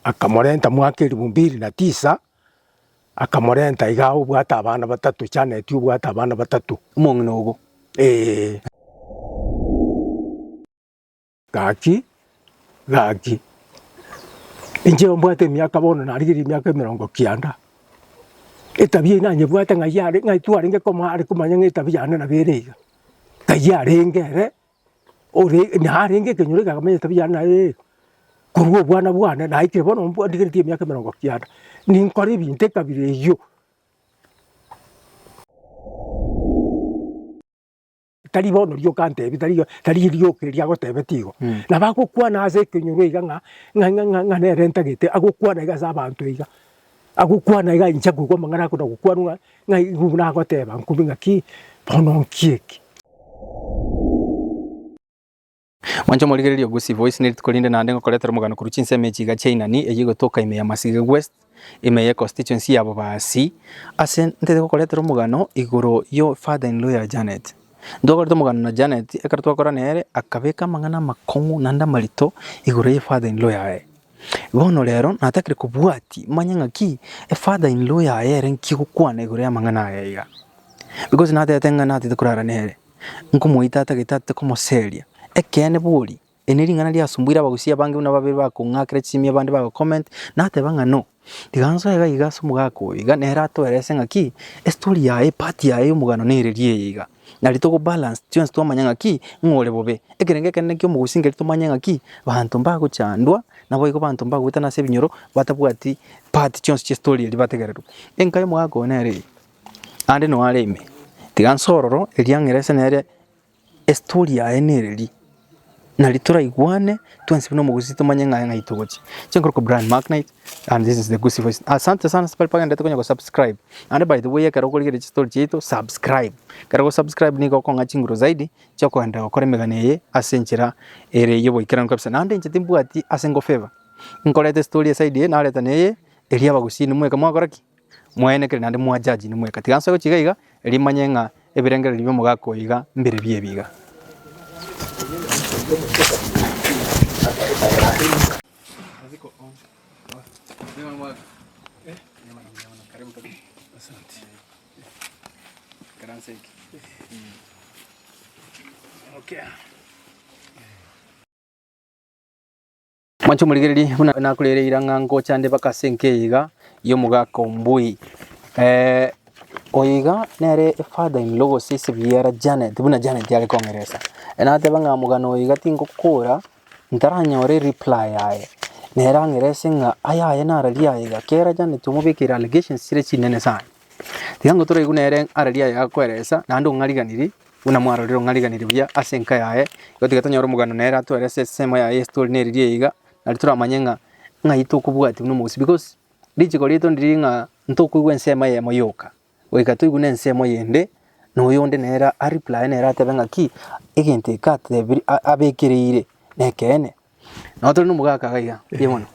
akamorenta mwaka 2009 akamorenta iga ubwata abana batatu Janet ubwata abana batatu umongino ugo gaki inje mbwate myaka bono narigiri myaka 90 etabia inanye bwate ngayare ngaitware nge komare kumanya ngetabia na berega tayare ngere ore nharenge kenyure kagamenya tabia na kurwo bwana na ikire bono mbwa ndigiritie myaka 90 ni nkore binte kabire yo tari bono ryo kante tari ryo keria gotebetigo na bagukwana ase kenyure iga nga ne rentagete agukwana iga za bantu iga agukwana iga incha kugwa mangana ko gukwanwa nga iguna goteba nkubinga ki bono kieki Mwancho moligererio Gusii Voice ni tukolinde na ndengo koletera mugano kuruchinse mechi ga China ni eyigo toka ime ya Masige West ime ya constituency ya Bobasi ase ntete koletera mugano iguru yo father in law ya Janet ndogorto mugano na Janet ekartwa kora nere akabeka mangana makongu nanda malito iguru ya father in law ya bono rero natakire kubwati manyanga ki father in law ya ere nkigukwana iguru ya mangana ya because natetenga natite kurara nere nkumuita atagitate komoseria ekene buri eniringana lia sumbuira bagusia bangi una babiri bakungakire chimia bandi ba comment natebanga no diganzo ega igaso mugako iga nera to erese ngaki story ya party ya mugano nererie iga nalito ko balance tuens to manyanga ki ngore bobe ekerenge kene kyo mugusinge to manyanga ki bantu mbago chandwa nabo iko bantu mbago utana se binyoro batabwati party tuens chi story ya bategereru enkaye mugako nere ande no areme diganzo roro eliangerese nere story ya enereri na litura iguane tuansi bino mugusito manyanga nga itogochi chenkoro ko brand Magnite and this is the Gusii Voice. Asante sana spell paganda tukonya ko subscribe and by the way karo ko ligere story chito subscribe karo ko subscribe niko ko ngachinguro zaidi choko anda ko remeganeye asenchira ere yobo ikirano kabisa nande nche timbu ati asengo favor nkolete story side na leta neye elia bagusi ni mweka mwakoraki mwene kire nande mwa judge ni mweka tiganso ko chiga iga eri manyenga ebirengere libyo mugako iga mbere biebiga Mwancho muligereri na kulereira ngango chande bakasenke iga yo mugako mbui oiga nere father in law sisi biera Janet buna Janet yale kongeresa enate banga mugano oiga tingo kura ntaranya ore reply aye nera ngerese nga aya naralia iga kera Janet umubikira allegations sire chinene sana tigango tore igunere aralia ya kweresa nando ngariganiri una mwarorero ngariganiri bya asenka yae yotigatanya ore mugano nera to erese sema ya story neri iga nalitura manyenga ngaitu kubwati no musi because dichiko lito ndiringa ntoku gwensema ya moyoka weka tuigune nsemo yende no yonde nera a reply nera tebenga ki egente kate abekireire nekene notro no mugaka gaiga yemono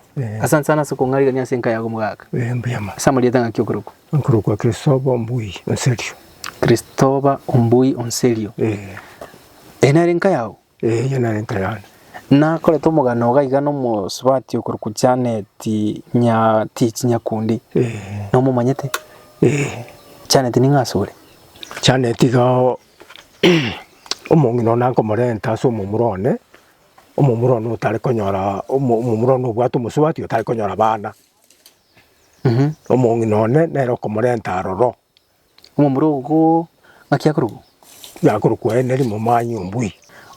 asante sana soko ngari ganya senka yago mugaka mbiyama samali tanga kyokuruko nkuruko Christopher Ombui Onselio Christopher Ombui Onselio enarenka yawo yenarenka yawo na kole to mugano gaiga no muswati okuruko Janet nya teach nyakundi no mumanyete Janet ni ngasure Janet ga omongino nako morenta so mumurone utari konyora omumurono ubwato musubati utari konyora bana omongino nero komorenta aroro omumurugo ngakiakurugo yakuruko eneri mumanyi Ombui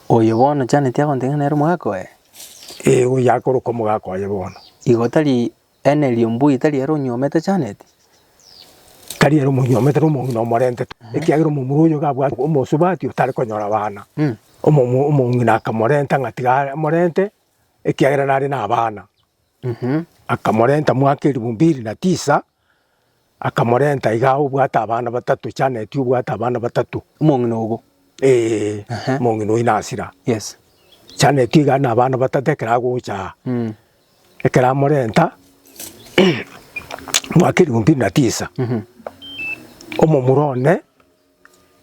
oyo bono Janet yagontenga nero mugako o yakuruko mugako aye bono igotali eneri Ombui tali ero nyomete Janet kari ero munyometero mungino morente ekiagero mumuruyo gabwa omusubati utari konyora bana omungina akamorenta ngatiga morente ekiagera nari na bana akamorenta mwaka 2009 akamorenta iga ubwata abana batatu Janet ubwata abana batatu mungino ugo mungino inasira yes Janet iga na abana batatu ekera gucha ekera morenta mwaka 2009 omomurone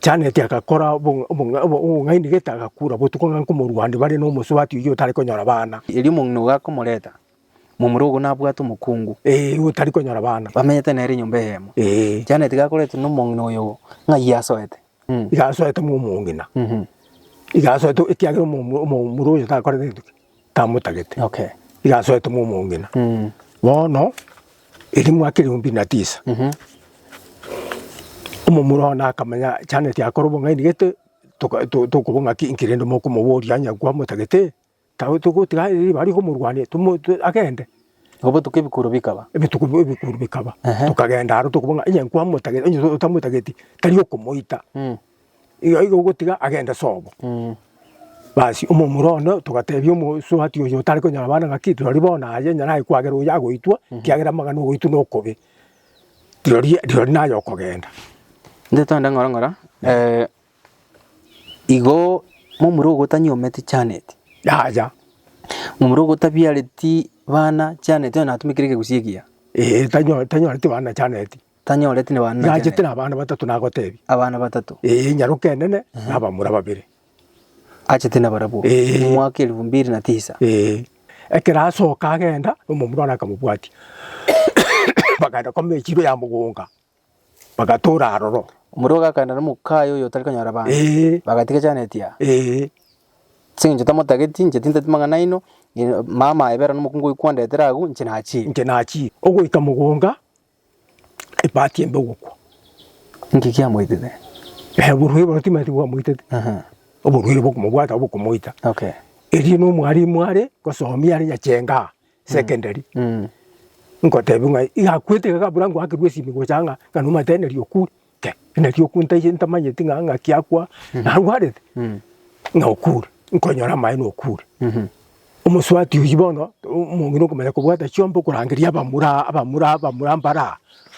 Janet akakora ngaini geta agakura butuko nkumurwandi bari no musubati iyo tari konyora bana iri mungino gako moreta Mumurugo nabwata omokungu. Utari konyora bana. Bamenyete nere nyomba eyemo. Janet gakoretwe n'omong'ina oyo ng'ai yasoete. Igasoete omong'ina. Igasoete ekiagera omomuro oyo takorete entuki tamotagete. Okay. Igasoete omong'ina. Bono eri mwaka 2009. Omomuro ona akamanya Janet akora obong'aini gete tokobonga nkirende mokomoboria nyagwa motagete. Tugutiga bari kumurwania agende. Gobo tukibikuru bikaba. Ebikuru bikaba. Tukagenda aro tukubonga nyankwa motagete onyo utamotagete tari okumuita. Igo gutiga agenda sobo. Basi omomuro no tugatebia omusuhati oyo tari konyara bana gakitu ri bona aye nyana ikwagera oya goitwa kiagera magana goitu no kobe. Tirori nayo kogenda. Ndetonda ngora igo momuro gotanyomete Janet. Ya. Mumurugo tabiareti bana Janet na tumikirike gusiegia. Tanyoreti bana Janet. Tanyoreti ne bana. Gajete na bana batatu na gotebi. Abana batatu. Nyaruke nene nabamura babiri. Achete na barabo. Mwaka 2009. Ekera soka agenda omumuro nakamubwati. Baganda komechiro ya mugunga. Bagatora aroro. Umurugo akanda mukayo yo tari kanyara bana. Bagatika Janet ya. Sinje tamotageti nje tinta timangana ino mama ebera n'umukungu ikwanda eteragu nje nachi ogo ikamugonga ipati embegukwa ngikia moitete buruhe batimati wa moitete oburuhe bokumubwata obukumuita. Okay. Eri no mwarimu are gosomia ari Nyachenga secondary nkotebunga igakwete gaburango akirwe simigo changa kanuma tene ryoku ke ene ryoku ntaje ntamanyete nganga kiakwa narwarete ngokure nkonyora mai no kure. Omuswati uyibono omongino kumenya kubwata cyombo kurangiria abamura mbara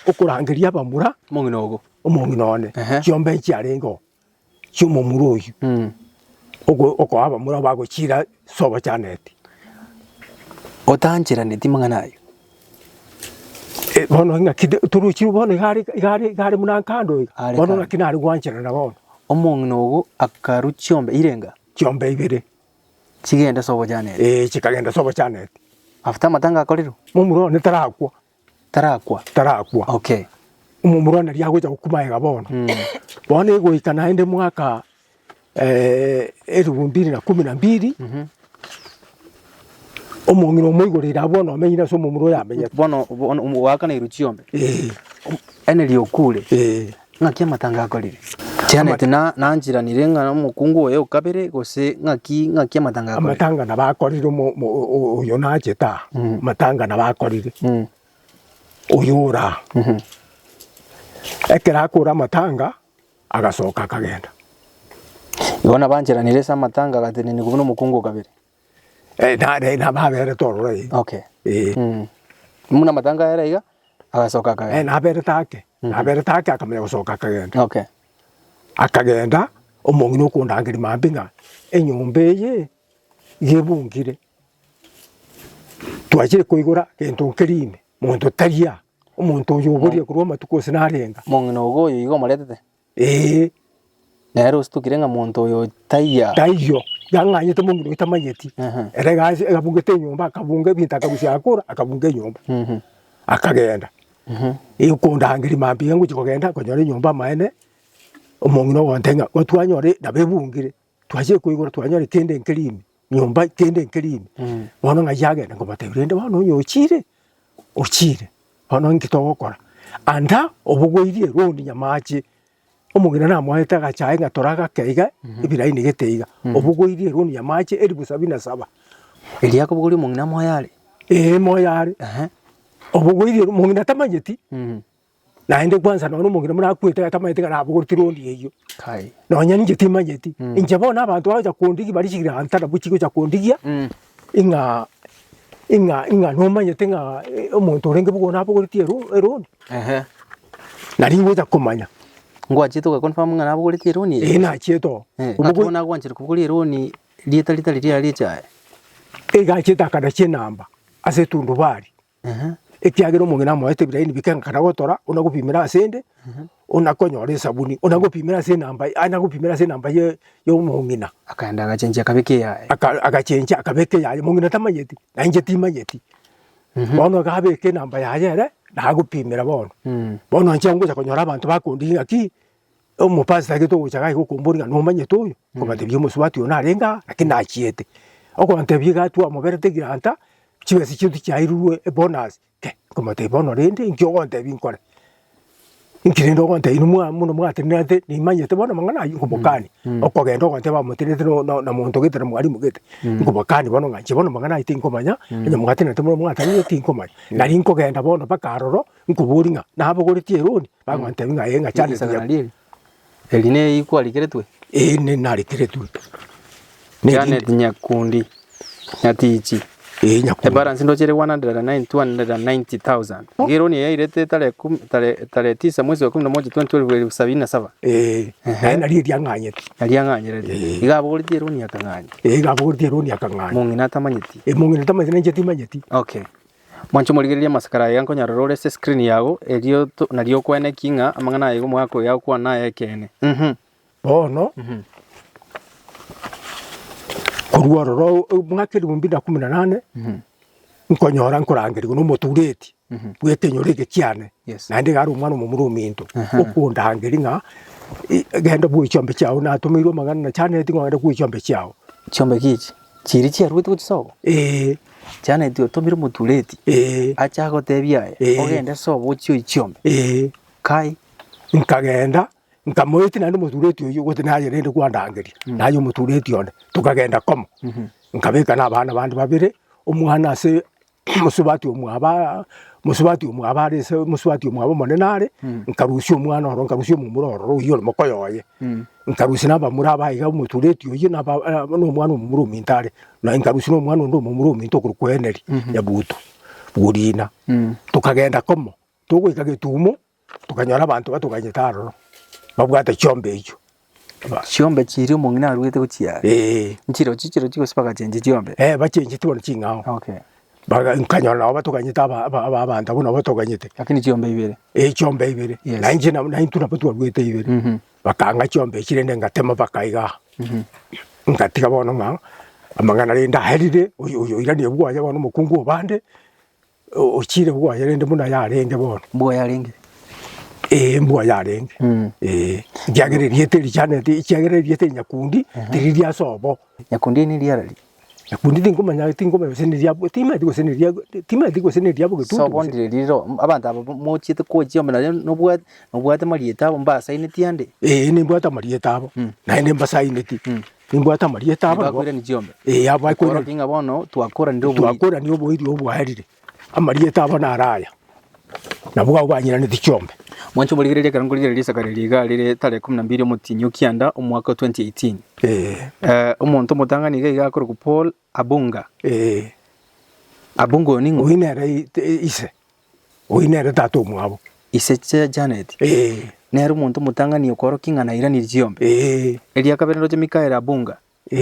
okurangiria abamura omongino one cyombe cyarengo cyumomuro uyu oko abamura bagukira soba Janet otanjira netimanga nayo bono ngakide turukiru bono gari munankando bono ngakinari gwanjira na bono omongino akaru cyombe irenga cyombe ibere kigenda sobo Janet. Kikagenda sobo Janet. After matanga akoriro mumuro ne tarakwa. Okay. Mumuro na lyagoja kukumaega bono. Bono ego ikana ende mwaka 2012. Omongino moigorira bono amenyira so mumuro yamenya. Bono wakana iruchiombe. Ene liokule. Ngakia matanga akorire. Janet na njira nirenga na mukungu oyo ukabere gose ngakia matanga akorire. Matanga na bakorire oyo na cheta. Matanga na bakorire. Oyora. Ekera akura matanga agasoka akagenda. Yona banjira niresa matanga gatene ni kubuno mukungu ukabere. Na babere torore. Okay. Muna matanga era iga agasoka akagenda. Na bere take akamenya gusoka akagenda. Okay. Akagenda omongino kundangiri mambinga enyombe ye yebungire twakire kuigura kento kerime muntu taria omuntu yoborie kurwa matuko sinarenga mongino ogo yigo maletete nero stukirenga muntu oyo taiyo yanganyete mongino itamanyeti eregaje agabungete nyomba akabunga binta akabushakura akabunga nyomba akagenda kundangiri mambinga ngukigenda konyore nyomba maene omongino wantenga watwanyore nabebungire twaje kuigura twanyore kende nkerime nyomba kende nkerime bono ngajagenda ngobatebirende bono nyochire bono ngitogokora anda obugoirie rondi nyamache omongina namwaheta gachae ngatoraga keiga ibiraini geteiga obugoirie rondi nyamache 1077 eliako buguri omongina moyare moyare obugoirie omongina tamanyeti naende kwanza no mongina murakwete tamanyete kana buguritirondi eyo kai no nyani ngitimanyeti inje bona abantu baje kundigi barishikira antara bukigo cya kundigia inga no manyete nga omuntu orenge bugona buguritiero erondi nari ngoja kumanya ngwachito ga confirm nga nabuguritiero ni na chieto ubugona gwanchira kubuguritiero ni lieta licha egachita kada chenamba ase tundu bari ekiagero mongina moete biraini bikenga kana gotora unagupimira asende unakonyora sabuni unagupimira se namba anagupimira se namba yo mongina akaenda agachenja akabeke yae agachenja akabeke yae mongina tamanyeti na nje timanyeti bono gabeke namba yayere nagupimira bono bono nche ngoja konyora abantu bakundi ngaki omupasta gito guchaga gukumburiga no manye tuyo kubatebye musubati ona arenga lakini achiete oko antebye gatu amoberete giranta chibesi chintu chairurwe bonus ke komate bono rende nkyo ontebye nkore inkirindo konte inumwa muno mwatinate ni manyete bono mangana yukubokani okogenda konte ba mutinete na muntu gitera mwari mugete ngubokani bono nganje bono mangana itinkomanya nya mwatinate muno mwatanye itinkomanya nari nkogenda bono bakaroro nkuburinga nabo goritie roni bagwante binga yenga cyane saganalili eline ikwalikiretwe ne nalikiretwe Janet Nyakundi Nyatichi Nyakundi balance ndo chere 290,000 gironi ya irete tale 9 mwezi wa 11 2012 nari ryanganyete igabo goritie roni yakanganya igabo goritie roni yakanganya mungina tamanyeti mungina tamanyeti njeti manyeti okay mwancho murigereria masakara yanko nyarorore se screen yago erio nario kwene kinga amangana yego mwako yago kwa naye kene bono kurwaroro mwakiri 2018 nkonyora nkurangirwa no mutureti bwetenyorege cyane nande gari umwana mu muruminto ukunda hangiri nka genda bw'icyombe cyawo natumirwa magana na cyane eti ngwanda bw'icyombe cyawo cyombe kici kiri cyarwite kutsoko cyane eti otomira mutureti achago tebya ogenda sobo cyo icyombe kai nkagenda nkamoyeti nandi mutureti uyu gote naye rende kwandangiri nayo mutureti yone tukagenda komo nkabeka nabana bandi babire umwana se musubati umwaba rese musubati umwaba monenare nkarusi umwana oro nkarusi mu muroro uyo mokoyoye nkarusi naba muraba iga mutureti uyu naba no mwana mu murumintare na nkarusi no mwana ndo mu muruminto kurukweneri ya buto burina tukagenda komo tugwikage tumo tukanyora abantu batuganyitaro babwata cyombe icyo cyombe kiri mu ngina rwete kuciya nkiro kiko sipaka cenje cyombe bacenje tubona kingaho okay baga nkanyora nabo batuganyita abantu abona batuganyite lakini cyombe ibere cyombe ibere nanje na intuna batwa rwete ibere bakanga cyombe kirende ngatema bakaiga ngatika bono nga amangana renda herire uyo iraniye bwaje bono mukungu obande ukire bwaje rende muna yarenge bono bwa yarenge mbwa yarenge jagere rieteri cyane icyagere rieteri Nyakundi ririya sobo Nyakundi ni ryarali Nyakundi tingoma seniriya tima digo seniriya bugutu sobo ndiriro abantu abo mochite ko cyombe no bwate marieta abo mbasa ineti yande ni bwata marieta abo na ine mbasa ineti ni bwata marieta abo bakwira ni cyombe abo ko kinga bono twakora ndio boiri obo harire amarieta abo naraya nabwo bwanyira ni cyombe mwancho murigereria karangurigereria sakareriga rire tare 12 mutinyo kianda umwaka 2018 umuntu mutanganiga igakora ku Paul Abunga Abungo ningo winere ise winere tato mwabo ise cha Janet nero umuntu mutanganiye koro kingana irani ryombe eria kaberero je Mikael Abunga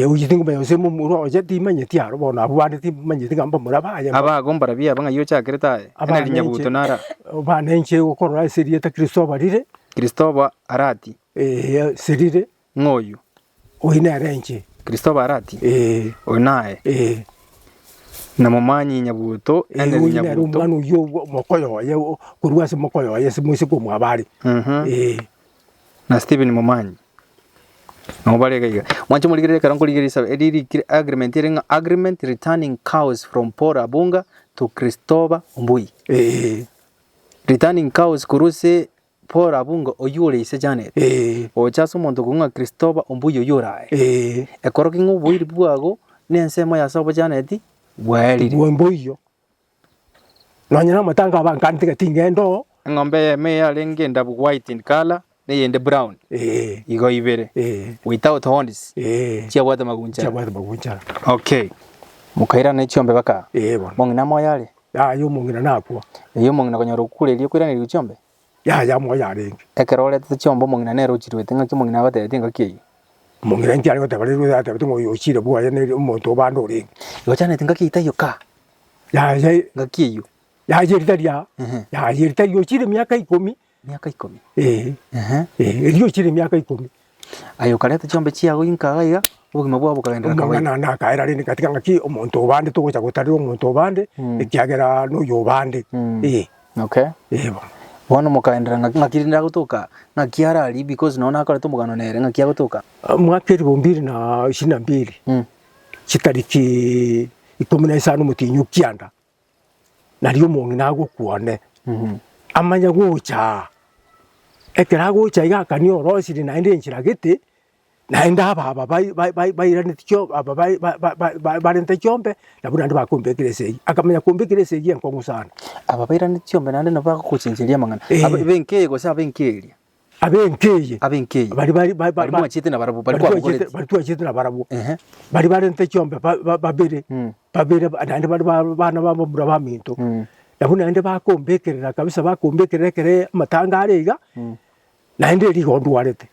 uyitingo bayose mu muro je timanye tiaro bona abandi timanye tigamba murabaya abagombara bya banga yo cyakeretaye ari nyabuto nara banenche ukora serieta Christopher Arati serire ngoyu oina renche Christopher Arati onae na mumanyi nyabuto ene nyabuto manu yo mokoyoye kurwase mokoyoye simusi ko mwabari na Steven mumanyi no balega mwancho muligere karangoligerisa ediri agreement returning cows from Paul Abunga to Christopher Umbui returning cows kuruse Paul Abunga oyure ise Janet ochaso muntu kunga Christopher Umbui oyura ekoroki ngubuiri bwago nensema ya sabo Janet bwali bwemboyo nanyana matanga abankantika tingendo ngombe me ya lengenda white in color neyende brown igo ibere without horns chiabwata maguncha okay mukaira na chiombe baka mongina moyale yo mongina nakwa yo mongina konyoro kule rio kwira ni chiombe ya moyale ekerole te chiombo mongina nero chirwete nga mongina bate tinga ki mongina nkyali ko tabale ro ate tingo yo chire bwa ne umuntu bando ri yo cyane tinga ki tayo ka ya ngakiyo ya jiritaria yo chire miaka 10 miaka 10 rio chire miaka 10 ayo kaleta chombe chiago inkagaiga ubugima bwabo bukagenda kawaida na kaira rini katika ngaki omuntu obande tugocha gutarira omuntu obande ikiagera no yobande okay bono mukaendera ngakirinda gutuka ngakiarari because nona akoretwo mugano nere ngakia gutuka mwaka 2022 kitariki 15 mutinyu kianda nari omongi nagukuone amanya gucha ekera gucha igakani orosiri naende nchiragiti naenda baba bairane tikyo baba barente kyombe nabuna ndi bakumbekirese akamenya kumbekirese giye nkongu sana aba bairane kyombe nande nabaka kuchinjiria mangana abenkeye go sa benkeye bari mwachite na barabu bari kwa mugorete bari twachite na barabu bari barente kyombe babere nande bari bana bamubura baminto nabuna ndi bakumbekerera kabisa bakumbekerekere matangariga naende rigondu warete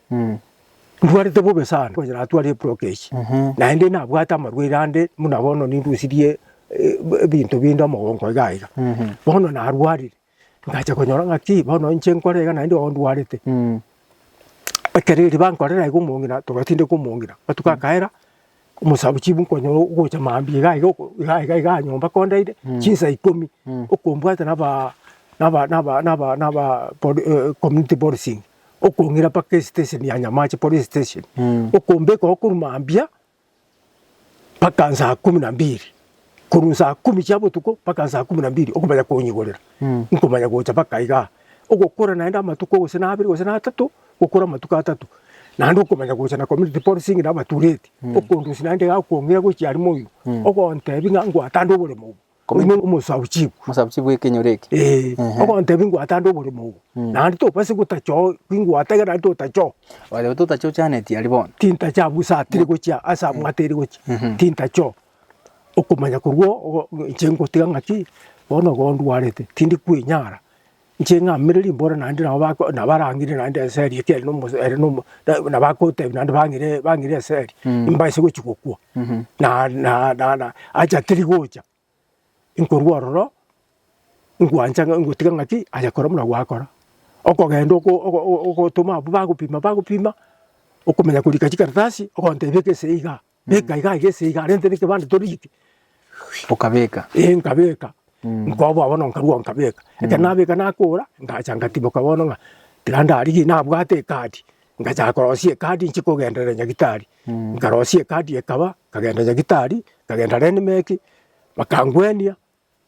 ndwarite bube sana kongera atwari prokeshi naende nabwata amarwirande munabono nindusirie bintu binda mugongo gaiga bono narwarire ngacha konyora ngaki bono nche nkorega naende ondwarite akereri bankorera igumungira tugatinde kumungira batukakaera umusabu chibu konyoro ugocha mambi gaiga nyomba kondaide chinsa 10 ukombwata naba community policing okongira paka station ya Nyamache police station okombeka okurumambia paka saa 12 kuru saa 10 chabo tuko paka saa 12 okumanya konyigorera nkomanya gocha paka iga ogokora naenda matuko gose na 2 gose na 3 gokora matuko 3 nandi okumanya gocha na community policing na baturete okondu sinande gakongira gochi ari moyo ogonte binga ngwatando bole mu umusabu chibu ekenyoreke ogonte bingu atando bole mu nandi to pase gutacho bingu atagera to tacho wale to tacho chaneti alibona tinta chabu sa tiri gocha asa mwateri gocha tinta cho okumanya kurwo ichengo tigangaki bono gondu warete tindi kwinyara nchenga miriri mbora nandi na barangire nandi seri ke no na bakote nandi bangire seri imbaise gochikokwa na acha tiri gocha inkorwaro ngwanja ngotigangaki aja kora muna gwakora okogenda okotuma bagupima okumenya kulika chikaratasi okontebeke seiga beka geseiga rente nike bande toriki ukabeka nkabeka ngobo abono nkarwa nkabeka ekanabeka nakora ngacha ngatiboka bono nga tiranda ari nabwate kadi ngacha korosie kadi nchikogendera nyagitari ngarosie kadi ekaba kagenda nyagitari kagenda rene meki bakangwenia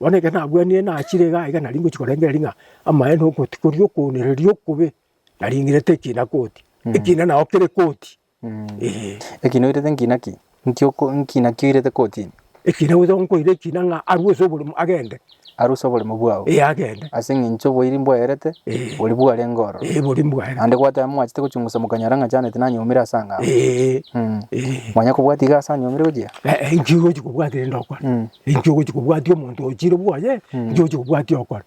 wone kana gwenie na achirega iga naringo chikorengera ringa amaye no kotikorio kunererio kube naringire tekina koti ekina na okere koti ekino irete nkinaki nkina kirete koti ekina uzonko ire kina nga aruso buli agende aruso buli mubwao agende asengi nchobo iri mbwerete buli bwa lengoro buli mbwera ande kwata mwachite kuchungusa mukanyaranga cyane tinanyumira sanga mwanya kubwati gasa nyumira ujia ngigo chikubwati ndokwa ngigo chikubwati omuntu ochiro bwaye ngigo chikubwati okwa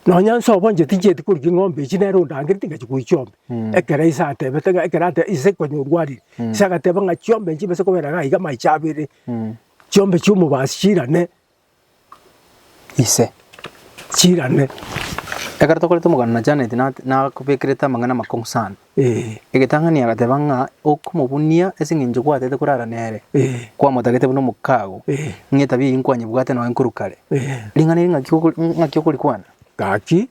nonya nsobo nje tije tikuriki ngombe chinero ndangiri tinga chikuichombe ekera isate betega ekerate ise konyurwari sagateba nga chombe nchibese kobera ga iga maichabire chombe chumu basirane ise chirane ekarto koleto mugana na Janet na kubekereta mangana makonsana egetangani agatebanga okumubunia esinginjo kwatete kurara nere kwa motagete buno mukago ngeta bi inkwanye bwate no enkurukare lingana ngakyo kulikwana gaki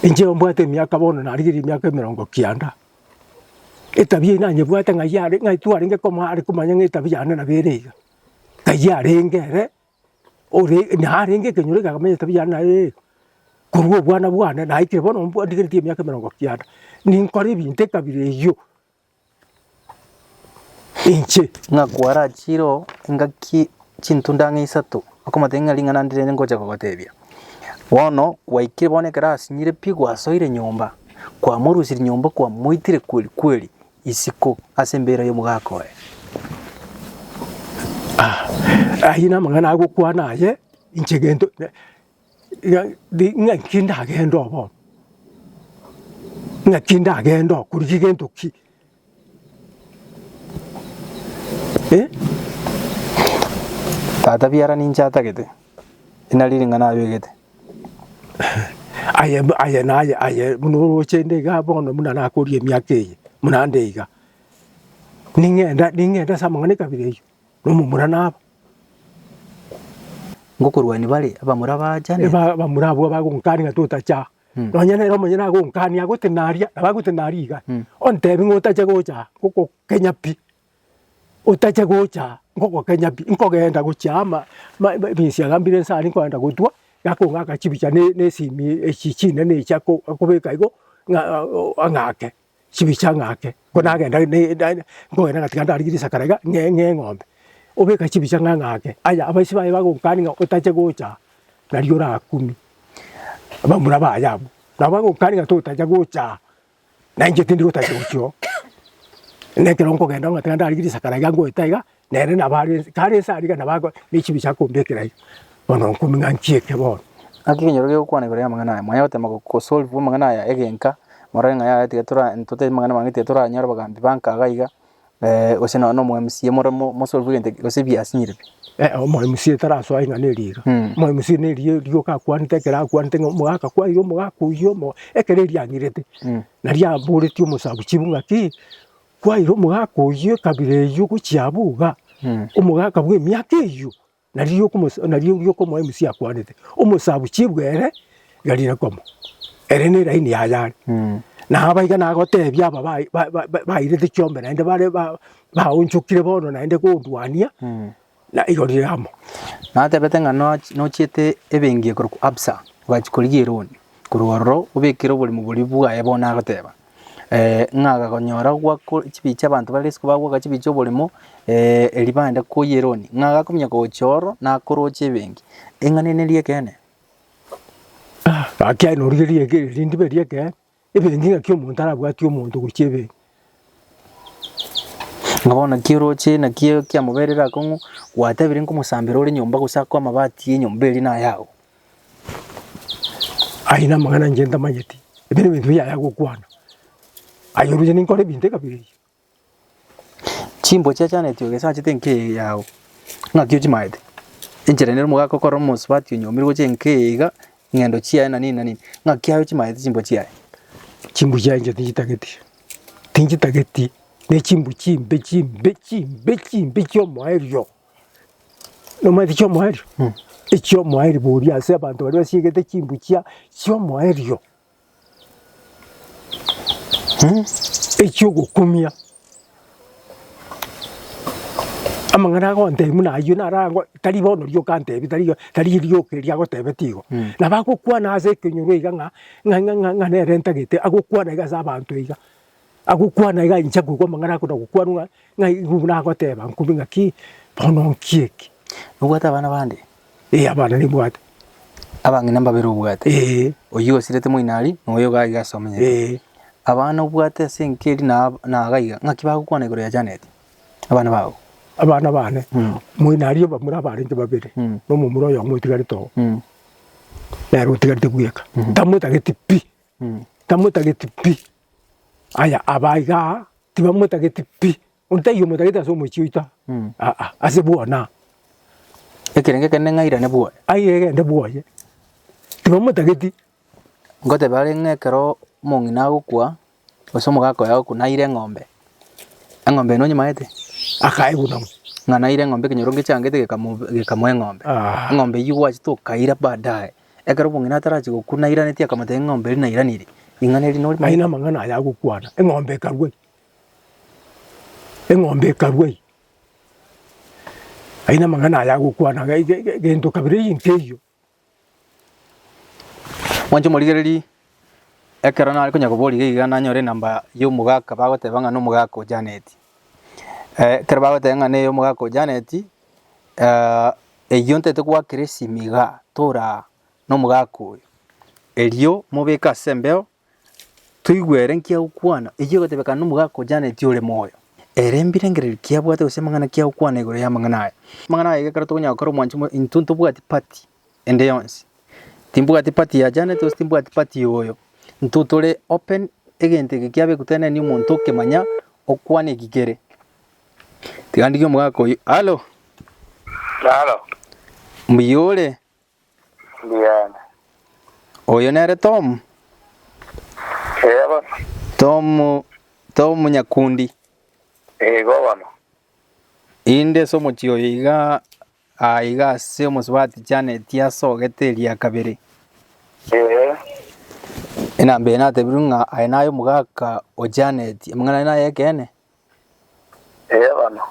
inje ombwate myaka bono narigiri myaka 90 etabie nanye bwate ngayare ngaitware ngekoma ari kumanya ngetabia na berega kayare ngere ore narenge kenyure kakamenya tabia na kurwo bwana na ikire bono mbwandikire myaka 90 ninkore binte kabire yo inche ngakwara chiro ngaki chintundanga isatu akomatenga lingana ndire ngoja kokotebia wono waikire bone karasi nyire pigwa soire nyomba kwa murusiri nyomba kwa muitire kweli isiko asembera yo mugakoe ayina mangana agukwa naye inchegendo ngakinda agendo bo ngakinda agendo kurigendo ki tata biara ninja tagete inaliri ngana abegete aye muno chende ga bono muna na korie miake muna ndeiga ningenda samangane kabire no mumura na ngokorwa ni bale abamura bajane bamura abo bagunkani ngatotacha no nyane ro monyana gunkani agotenaria abagotenariga ontebi ngotacha gocha koko Kenya pi otacha gocha ngoko Kenya pi nkogenda gochama bisi agambire nsani kwenda gutwa yako ngaka chibicha ne simi echichine ne chako akobeka igo ngake chibicha ngake kona agenda ne ngogenda ngatikanda arigirisa karaga nge ngombe obeka chibicha ngake aya abaisi baye bagunkani otacha gocha nario ra 10 abamura bayabo nabagunkani ngatotacha gocha nanje tindiro tacha gocho nekero nkogenda ngatikanda arigirisa karaga ngoetaiga nere nabari kare sariga nabago nichibicha kombekera bono nkuminga nchieke bono akinyoro ge kwana gore amangana ya mwayote mako solve amangana ya egenka morenga ya tigatura ntote mangana mangite tura nyaro bagambi banka gaiga osena no mo MC mo solve gente gosebi asinyire mo MC tara so ainga nerira mo MC nerira rio ka kwante kera kwante mugaka kwa iyo mugaku iyo mo ekereri anyirete na ria buriti umusabu chibunga ki kwa iyo mugaku iyo kabire iyo kuchiabuga umugaka bwe myake iyo nario ko mo MC akwanete umusabu chibwere garira komo ere ne raini ya yari na abaiga na gotebya aba bairete chombe na inde bare ba unchukire bono na inde kundwania na igorire amo na tebete ngano no chiete ebengie kuru absa bachikorigie roni kuroro ubekiro buri mu buri bwa yabona goteba ngaga konyora gwa chibicha abantu bari siko bagwa chibicho bolimo elibanda ko yeroni ngaga kumya ko choro na koroche bengi engane ne liekene akia no lieke lindi berieke ebengi ngakyo muntu arabwati omuntu guchebe ngabona kiroche na kiyo kya muberera kongo watabire nko musambiro uri nyumba gusako amabati nyumba eri na yawo aina magana ngenda manyeti ebere bintu ya gukwana ayoruje ninkore binte kabiri chimbo cha chane tyo gesa chitenke yawo ngakyo chimaide injere nero mugako koro musbati nyumba go chenke ngendo chia na nini ngakyo chimaide chimbo chia chimbo cha nje tinjitageti ne chimbo chimbe kyo mwaerio no mati kyo mwaerio ekyo mwaeri buri ase abantu bari basigete chimbo chia kyo mwaerio ekyo gukumia amangana gonte muna ayo narango tari bono ryo kante tari ryo keria gotebetigo na bagukwana ase kenyuro iga nga ne rentagete agukwana iga abantu iga agukwana iga incha kuko mangana ko gukwana nga iguna goteba nkubinga ki bono kieki ubwata abana bande abana ni bwata abangi namba beru bwate oyo sirete moinari noyo gaiga somenye abana ubwate senkeri na gaiga ngakibagukwana igoro ya Janet abana bawo abana bane moinari bamura barinde babere no mumuro yo mutigari to na rutigari teguyeka tamutageti pi aya abaiga tibamutageti pi untayo mutageta so muchiita asebona ekerenge kenenga ira ne buo aye ne buo ye tibamutageti ngote bare ngekero mongina gukwa osomo gako ya kunaire ngombe no nyimaete akaiguna nganaire ngombe kinyoronge changete gekamwe ngombe ngombe yuwa chito kaira baadaye ekero mongina tarachi kunaira netia kamate ngombe na iraniri ingane ri nori maina mangana ya gukwana ngombe karwe aina mangana ya gukwana gento kabire yinkeyo wanjo morigereri ekero na ariko nyakobori giga na nyore namba yo mugaka bagotebanga no mugako Janet ekero bagotebanga ne yo mugako Janet eyonte tekwa Krisimiga tora no mugako elio mobeka sembeo tuigwere nkia ukwana eyo gotebeka no mugako Janet ore moyo erembire ngere kia bwate usemangana kia ukwana igoro ya mangana egekero tonya koro mwanchimo intuntu bwati party ende yonse timbuga tipati ya Janet os timbuga tipati oyo ntutore open egente gikiabe kutene ni umuntu kemanya okwane gigere tigandike mugako allo Claro. Muyole. Bien. Oyo nere Tom. Bono. Tom Nyakundi. Go bono. Inde somo chio iga aiga se omusubati Janet yasogete ria kabere. Ina mbena te birunga ainayo mugaka o Janet mngana na yekene. Bono.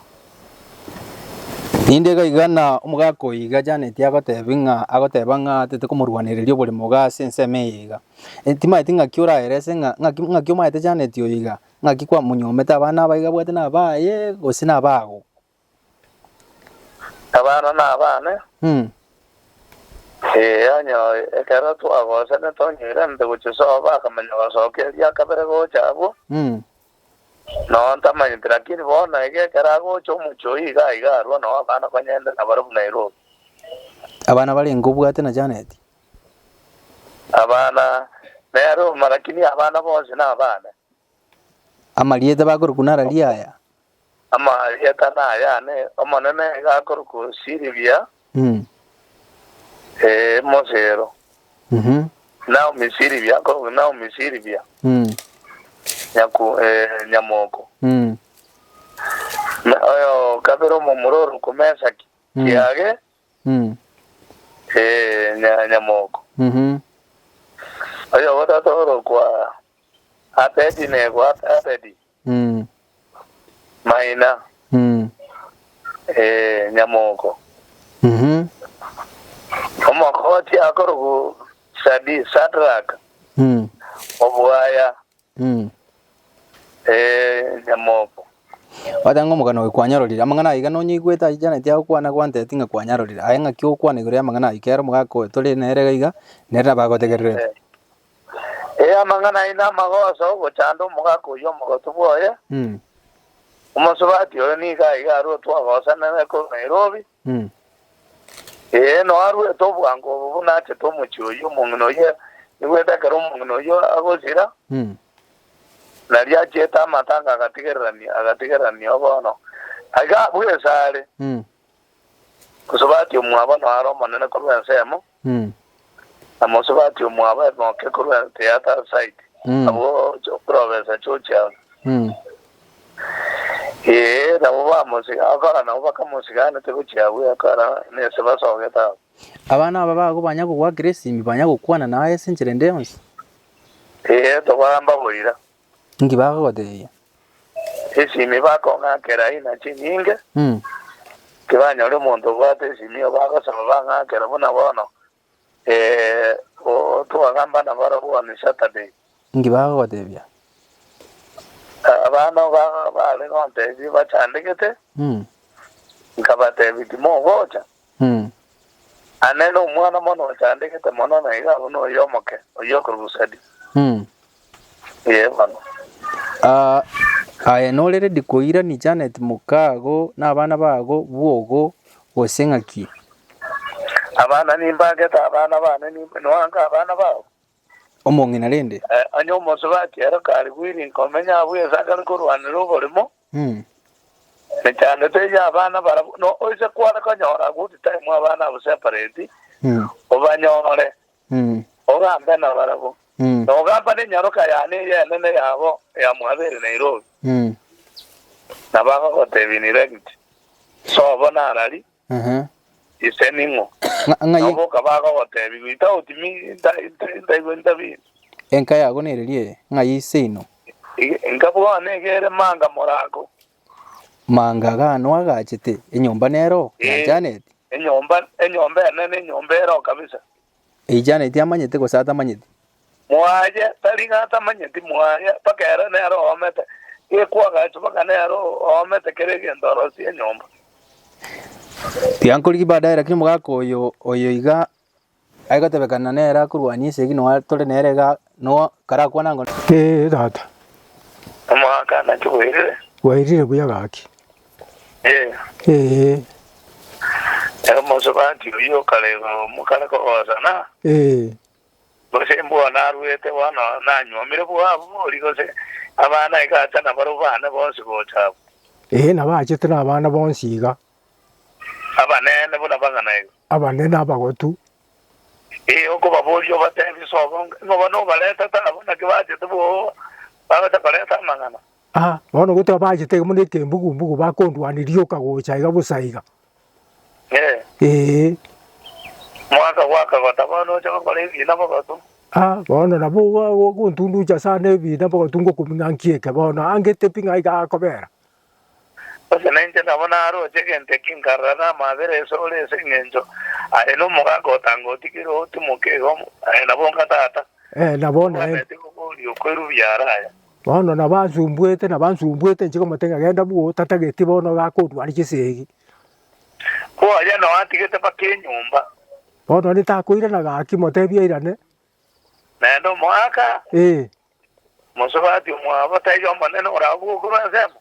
Inde ga igana umugako iga Janet yagotebinga agotebanga tete kumurwaniririo buri mugase nseme iga. Entima itinga kyura erese nga kyoma ete Janet yo iga ngaki kwa munyometa abana baiga bwete na baye gosina bago. Abana na abana. Anyo ekara tu agosa na to nyira nde guchiso ba kamanya basoke ya kabere go chabo. No ntamanya tirakiri bona ege kara go chomu choi iga ro no abana kwanyenda na baru Nairobi. Abana bali ngubwate na Janet. Abana nero marakini abana bose na abana. Amalieta baguru kunara liaya. Amalieta na ya ne omonene ga koruko Siribia. Mosero. Now Misiribia ko now Misiribia. Nyamoko. Na oyo kabero momororo kumesa kiage. Nyamoko. Oyo wata toro kwa atedi ne kwa atedi. Maina. Nyamoko. Omokoti akoro sadi Sadrak. Obuaya. Nyamoko. Watango mugano we kwanyarorira amangana iga no nyigweta Janet yakwana kwante tinga kwanyarorira ayenga kyo kwana igure amangana ikera mugako tole nerega iga nera bagotegerere. Amangana ina magoso gochando mugako yo mugoto boye. Umusubati yo ni ga iga ro twagosa na ko Nairobi. No aru to bwango buna che to mucho yo mungno ye niweta karo mungno yo agozira. Naria cheta matanga agatigerani obono. Aga buye sare. Kusubati umwaba no aro manene ko bensemo. Amusubati umwaba no ke ko theater site. Abo province chocha. Na baba musika akara na baba kamusika na teguchya buya akara ne sebaso geta. Abana baba go banyago kwa Grace mibanya kwana naye sinjire ndeyonse. To bamba bulira. Ngibaga goteya. Esi mibako ngakera ina chinyinge. Kibanya ule muntu bwate simio baga sababa ngakera bona bono. O tuagamba na bara bwa ni Saturday. Ngibaga goteya. Abana bale nonte biba chandegete. Nkabate bitimo gocha. Aneno mwana mono chandegete mono na iga uno yomoke oyokurusadi. Bano. Aya nolere dikoira ni Janet mukago na abana bago buogo osengaki. Abana nimbageta abana bana ni nwanga abana bago. Omongina rende. Anyo mosubati era kali gwiri nkomenya abuye sakali kurwanira obolimo. Ne cyane teja abana bara no oise kwara kanyora guti time abana abo separate. Obanyore. Ogambe na barabo. No gamba ne nyaroka yani ye nene yabo ya mwabere Nairobi. Na baba ko tebini regt. So bona arali. Iseningo. Ngayi. Abo kabaka ko tebi wita utimi nda bi. Enka yago nerelie ngayi seino. Ngabo ne gere manga morako. Manga ga no agachete enyomba nero ya Janet. Enyomba nene nyombero kabisa. Janet yamanyete ko sata manyete. Mwaje talinga tamanyeti mwaje pakera nero omete ikwaga chupaka nero omete kerege ndoro si nyomba tiankuri kibada era kimu gako oyo iga aiga tebekana nera kurwani segi no tole nerega no karakwa nango data amaka na chuire wairire buya gaki mosobati yo kale mukala ko osana bose mbona ruete wana nanyo mire bwa buri gose abana ikata na barubana bose gocha nabachete n'abana bonsiga abanene bona bangana abanene abagotu Oko babolio batebi sobo ngoba no baleta tabona kibaje tubo baba tabaleta mangana. Bono gute bajete muri kembugu bakondwanirio kagocha iga busaiga. Mwaka waka batabano chaka kole ina babato. Bono nabo kuntundu jasane bi na batungo kuminankie ke bono angete pinga iga kobera. Bose nende nabona aro chegente kinkarana madere sole sengenjo. Are no muga gotango tikiro tumuke gomo. Nabonga tata. Nabona yo kweru byaraya. Bono nabanzumbwete nchiko matenga genda buo tatageti bono gakondwani kisegi. Kwa ya no atigete bakenyumba. Bono ni takwira na gaki motebia irane. Nendo mwaka. Musubati mwaba tayo maneno ragu kurasema.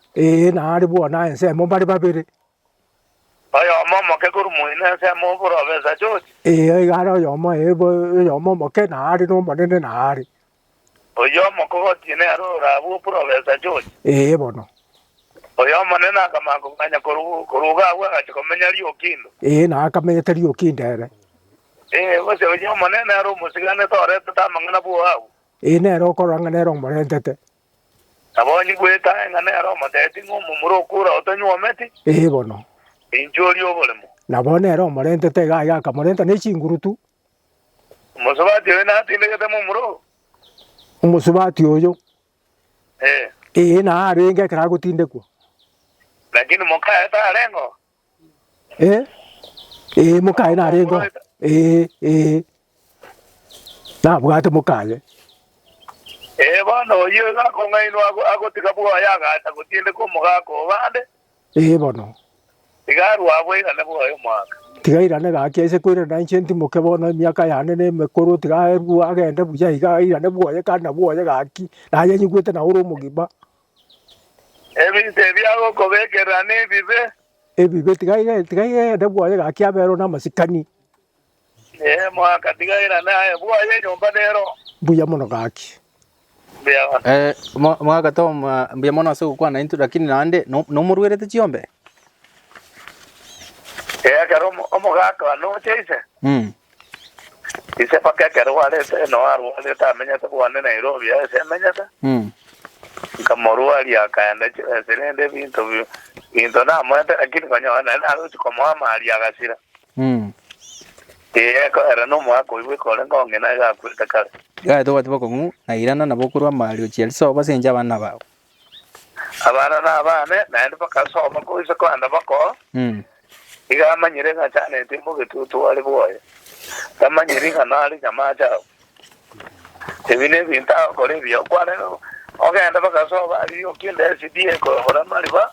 Na ari buona ensemo bari babiri. Ayo mama ke kuru muina ensemo profesa George. Gara yo mo ke na ari no manene na ari. Oyo mo ko tiene aro ragu profesa George. Bono. Oyo manena kama kufanya kuruga wa chikomenya lio kindo. Na akamenya lio kindere. Wase oyo manena aro musigane tore tatamangana buau. Nero koranga nero morentete. Abonyi kweta ngane aro mateti ngomumuro kura otanyu ameti. Bono. Injori obolemo. Nabone ero morentete ga kamorenta ne chingurutu. Musubati wena tindegete mumuro. Umusubati oyo. Na arenge kara gutindekwa. Lakini moka eta arengo. Moka ina arengo. Na bwate mokaje. Bono yo ga konga ino agotika bwa yaga atagutinde ko mugako bande. Bono. Tigaru abwe kana bwa yo mwaka. Tigairane ga kese kwira na inchenti muke bono miaka yane ne mekoro tigaru agende buya iga irane bwa ye kana bwa ye gaki na ye nyigwete na uro mugiba. Ebi biago kobekerane bibe. Bibe tigaire de bwa ye gaki abero na masikani. Mwaka tigairane bwa ye nyomba nero. Buya mono gaki. Mwaka to mbia mono aso kwa na intu lakini nande no murwerete chiombe. Karo omogaka no cheise. Ise paka karo wale no aru wale ta menyata bwane Nairobi ese menyata. Kamoru ali akaenda selende binto na mwete lakini kanya na aru chikomo mali agasira. Ko era no mwako iwe ko lengo ngena ga kwita kale. To watu kongu na irana na bokurwa mali ochelso basenja bana bawo. Abana na abane na ndo pakaso mako isa ko anda bako. Iga manyire ga chane timbo getutu wale boye. Tamanyire ga nali chama chao. Tevine vinta ko le bio kwale no. Okay anda pakaso bali okinde sidie ko ora mali ba.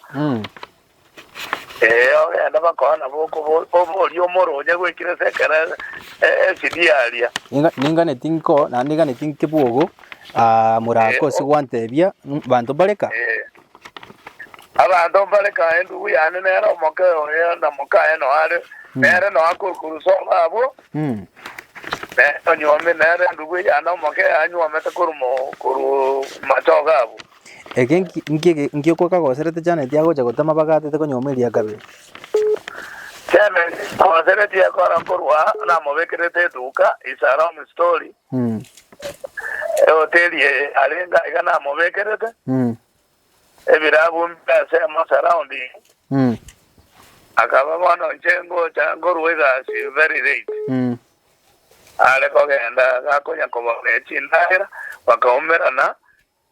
Okay anda bako na boko bo lio moro je gwikire sekara sidie alia. Ninga netinko na ninga netinke buogo murako sigwantebia bantu bareka. Abantu bareka endu yana nero moke oya na moka eno are nere no akuru so abo onyo me nere ndu yana moke anyu ameta kuru machoga abo ngi ko ka goserete jane tiago jago tama bagate te konyomeria kabe cheme goserete ya kora korwa na mobekerete duka isara mu story hoteli alenga igana mobekerete ebirabu mpase around akaba bono njengo chango ruega si very late ale ko genda gakonya ko bone chindahera bakaomera na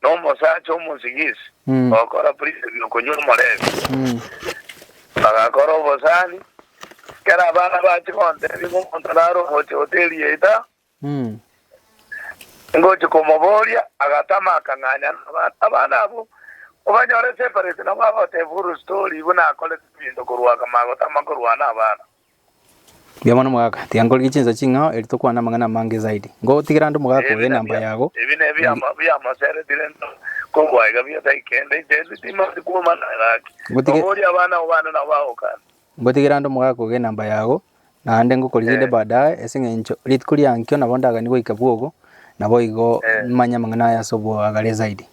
no mosacho musigisi okora prise no konyo morebe bagakora bosani kera bana bachikonde bigo kontraro hoteli eta ngoje komoboria agatama akanganya abana abo obanyore separate na baba te furu story buna kole bindo kurwa kama gotama kurwa na bana bia mwana mwaka tiangol gichinza chinga elito kwa na mangana mange zaidi ngo tigirando mwaka we namba yago ebine bia masere dilento kongwa iga bia tai kende itezu tima ku mana raki oboria bana na bao kana ngo tigirando mwaka we namba yago na ande ngo kolinde baadaye esengencho litkuri ankyo na bondaga nigo ikabuogo na boigo manya mangana ya sobo agale zaidi.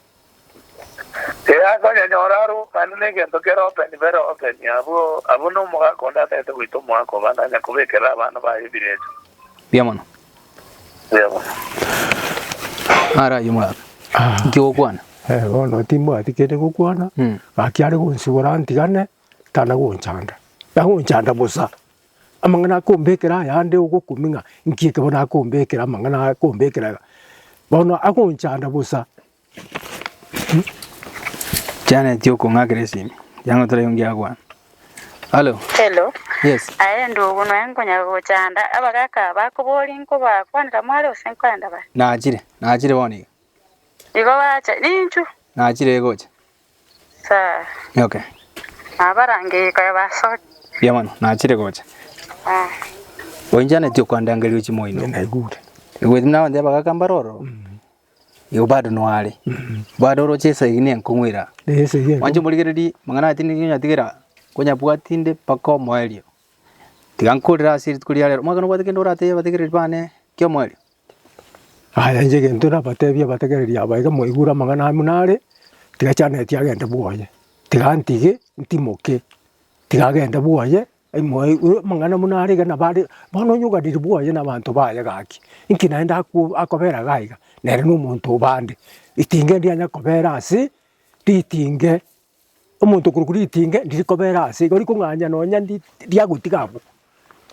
Kaya nyoraro kanene gento kero open vero open abo no moga konda te to mwako bana nya kubekera bana ba ibirejo. Bia mono. ara yumwa kyo kwana bono timu atikende gukwana akiare gunsibura ntigane tana gunchanda yagunchanda busa amangana akumbekera yande ugukuminga nkike bona akumbekera amangana akumbekera bono agunchanda busa jana tio kongagere simi yango tore yongia kwana hello yes ndo uno yangonya guchanda abagaka bakubori nko bakwanira mwale usenkwenda ba najire boni Digo wacha ninchu najire gocha sa okay abarange ka baso yamano najire gocha Onjana tio kwandangeli uchi moino na igure igwe mna wande abagaka mbaroro yo bado no ale bado ro chesa igine nkungwira wanje muligereri mangana atini nyonya tigera konya bwatinde pako moelio tigankurira asiri tukuri ale magano bwatike ndora te bategereri bane kyo moelio aya njege ndora batebya bategereri abaga moigura mangana munare tigachana tiagenda buoye tigantige ntimoke tigagenda buoye ai moi mangana munare gana bari bono nyuga diri buoye na bantu baya gaki inkinaenda akobera gaiga nere n'umuntu bande itinge ndianya kobera asi titinge umuntu kurukuri itinge ndirikobera asi gori kunganya nonya ndiagutigabu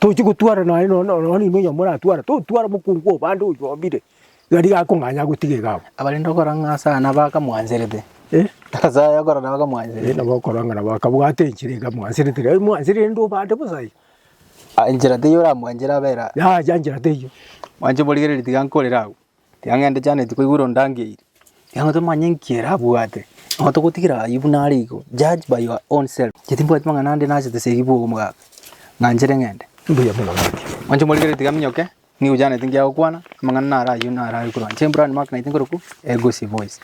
tuji gutwara na no ni nyo mura twara twara mukungu bande uyombire gari akunganya gutige gabo abarinda koranga sana baka mwanzerete kaza yakora na baka mwanzerete na bakoranga na baka bwate nchirega mwanzerete mwanzerete ndo bande busai injira te yora mwanjira bera ya janjira te yo wanje muligereri tigankorera tiangende cyane tikuiguro ndangire yango to manyenkera bwate ngo to kutikira ibunari go judge by your own self jetimbo atmanga nande naje te segibu umga nganjere ngende mbuya mbuya wanje muligereri tigaminyoke ni ujane tingia okwana mangana nara yuna ara ikuru chembran mak na itingoruku ego si voice